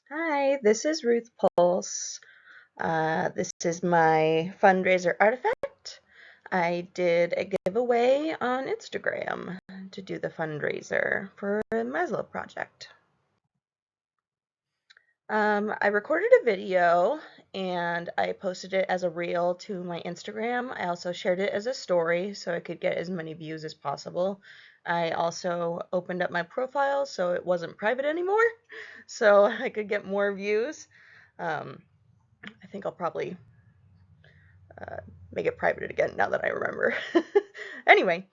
Hi, this is Ruth Puls. This is my fundraiser artifact. I did a giveaway on Instagram to do the fundraiser for the Maslow project. I recorded a video and I posted it as a reel to my Instagram. I also shared it as a story so I could get as many views as possible. I also opened up my profile so it wasn't private anymore, so I could get more views. Um, I think I'll probably uh, make it private again now that I remember. Anyway,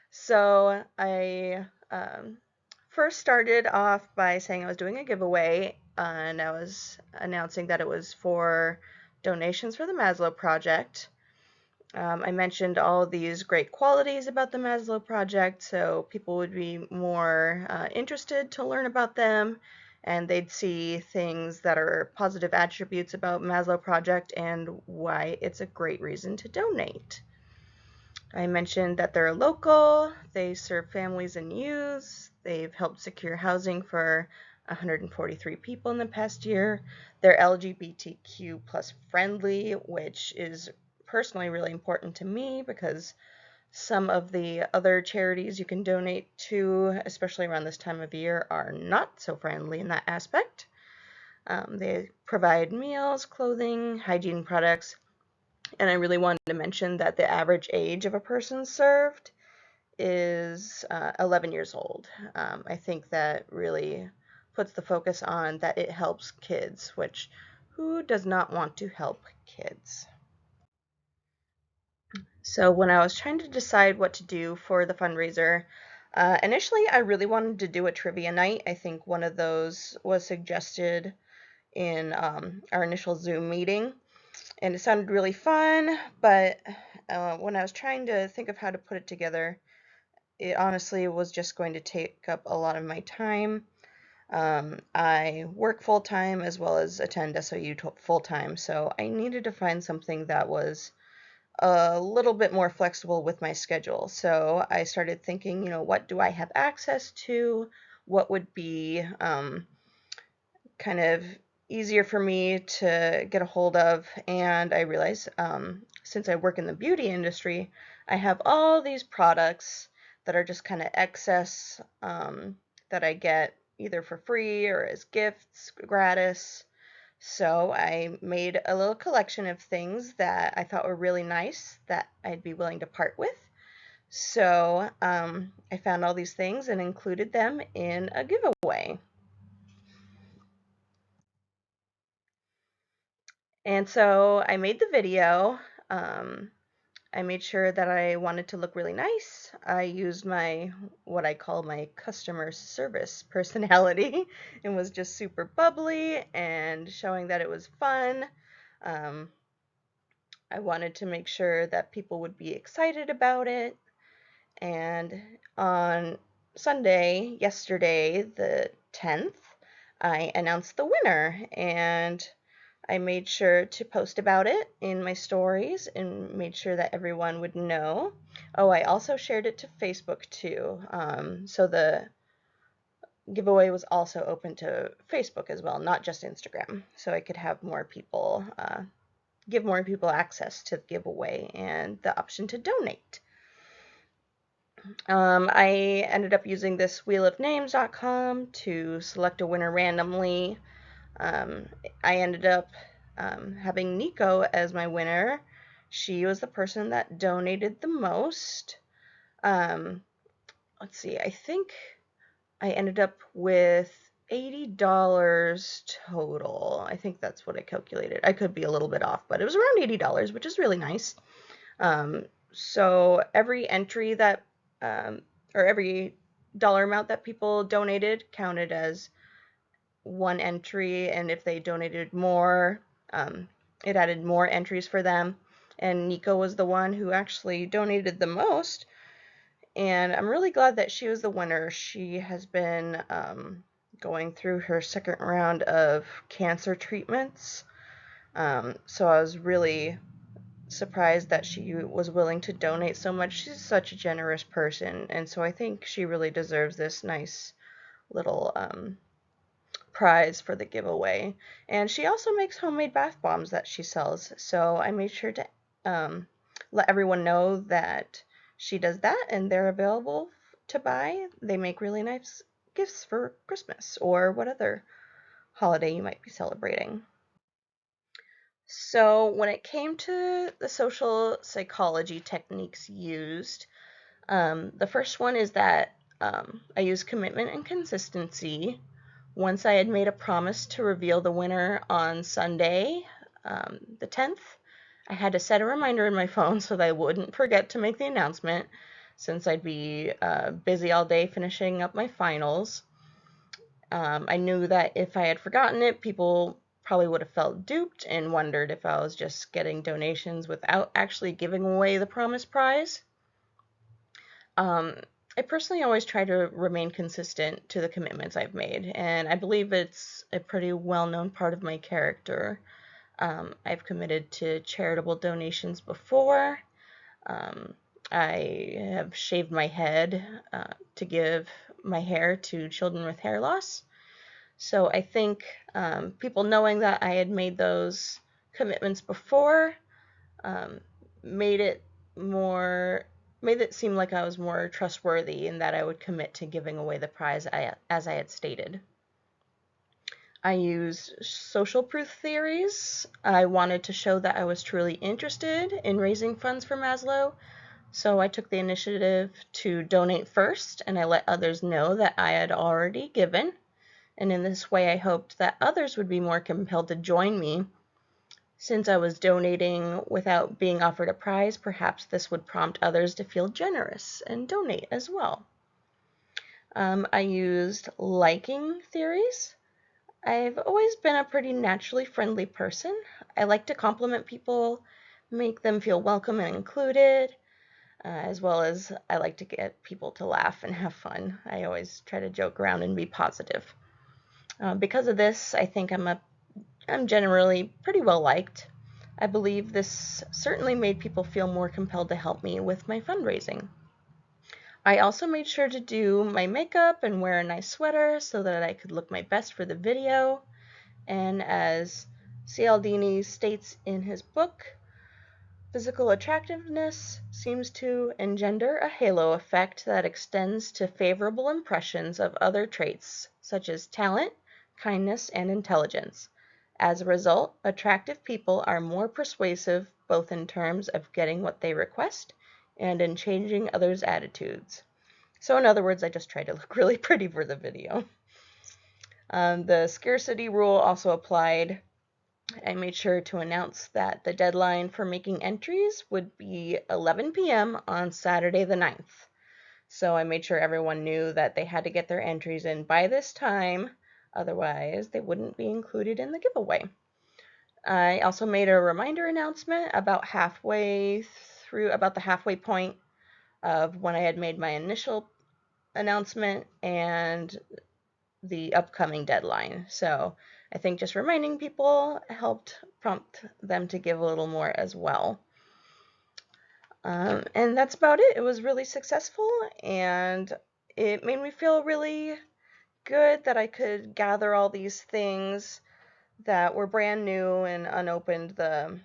so I first started off by saying I was doing a giveaway, and I was announcing that it was for donations for the Maslow Project. I mentioned all these great qualities about the Maslow Project, so people would be more interested to learn about them, and they'd see things that are positive attributes about Maslow Project and why it's a great reason to donate. I mentioned that they're local, they serve families and youths, they've helped secure housing for 143 people in the past year. They're LGBTQ plus friendly, which is personally really important to me because some of the other charities you can donate to, especially around this time of year, are not so friendly in that aspect. They provide meals, clothing, hygiene products, and I really wanted to mention that the average age of a person served is 11 years old. I think that really puts the focus on that it helps kids, which who does not want to help kids? So when I was trying to decide what to do for the fundraiser, initially I really wanted to do a trivia night. I think one of those was suggested in our initial Zoom meeting, and it sounded really fun, but when I was trying to think of how to put it together, it honestly was just going to take up a lot of my time. I work full time as well as attend SOU full time, so I needed to find something that was a little bit more flexible with my schedule. So I started thinking, what do I have access to? What would be kind of easier for me to get a hold of? And I realized since I work in the beauty industry, I have all these products that are just kind of excess that I get either for free or as gifts gratis. So I made a little collection of things that I thought were really nice that I'd be willing to part with. So I found all these things and included them in a giveaway. And so I made the video. Um, I made sure that I wanted to look really nice. I used my, what I call my customer service personality, and was just super bubbly and showing that it was fun. Um, I wanted to make sure that people would be excited about it. And on Sunday, yesterday, the 10th, I announced the winner, and I made sure to post about it in my stories and made sure that everyone would know. Oh, I also shared it to Facebook too. So the giveaway was also open to Facebook as well, not just Instagram. So I could have more people, give more people access to the giveaway and the option to donate. I ended up using this wheelofnames.com to select a winner randomly. I ended up having Nico as my winner. She was the person that donated the most. Um, let's see, I think I ended up with $80 total. I think that's what I calculated. I could be a little bit off, but it was around $80, which is really nice. So every entry that, um, or every dollar amount that people donated counted as one entry, and if they donated more, it added more entries for them. And Nico was the one who actually donated the most, and I'm really glad that she was the winner. She has been going through her second round of cancer treatments, so I was really surprised that she was willing to donate so much. She's such a generous person, and so I think she really deserves this nice little prize for the giveaway. And she also makes homemade bath bombs that she sells. So I made sure to let everyone know that she does that and they're available to buy. They make really nice gifts for Christmas or what other holiday you might be celebrating. So when it came to the social psychology techniques used, the first one is that I use commitment and consistency. Once I had made a promise to reveal the winner on Sunday, the 10th, I had to set a reminder in my phone so that I wouldn't forget to make the announcement since I'd be busy all day finishing up my finals. I knew that if I had forgotten it, people probably would have felt duped and wondered if I was just getting donations without actually giving away the promised prize. I personally always try to remain consistent to the commitments I've made, and I believe it's a pretty well-known part of my character. I've committed to charitable donations before. Um, I have shaved my head to give my hair to children with hair loss. So I think people knowing that I had made those commitments before um, made it more made it seem like I was more trustworthy and that I would commit to giving away the prize as I had stated. I used social proof theories. I wanted to show that I was truly interested in raising funds for Maslow, so I took the initiative to donate first and I let others know that I had already given. And in this way, I hoped that others would be more compelled to join me. Since I was donating without being offered a prize, perhaps this would prompt others to feel generous and donate as well. I used liking theories. I've always been a pretty naturally friendly person. I like to compliment people, make them feel welcome and included, as well as I like to get people to laugh and have fun. I always try to joke around and be positive. Because of this, I think I'm generally pretty well liked. I believe this certainly made people feel more compelled to help me with my fundraising. I also made sure to do my makeup and wear a nice sweater so that I could look my best for the video. And as Cialdini states in his book, physical attractiveness seems to engender a halo effect that extends to favorable impressions of other traits such as talent, kindness, and intelligence. As a result, attractive people are more persuasive both in terms of getting what they request and in changing others' attitudes. So in other words, I just tried to look really pretty for the video. The scarcity rule also applied. I made sure to announce that the deadline for making entries would be 11 p.m. on Saturday the 9th. So I made sure everyone knew that they had to get their entries in by this time, otherwise they wouldn't be included in the giveaway. I also made a reminder announcement about about the halfway point of when I had made my initial announcement and the upcoming deadline. So I think just reminding people helped prompt them to give a little more as well. And that's about it. It was really successful and it made me feel really good that I could gather all these things that were brand new and unopened, the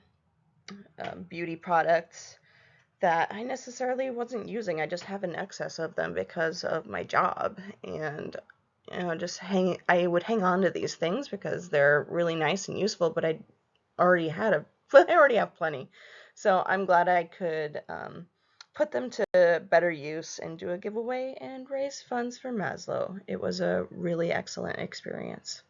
beauty products that I necessarily wasn't using. I just have an excess of them because of my job. And I would hang on to these things because they're really nice and useful, but I already have plenty. So I'm glad I could put them to better use and do a giveaway and raise funds for Maslow. It was a really excellent experience.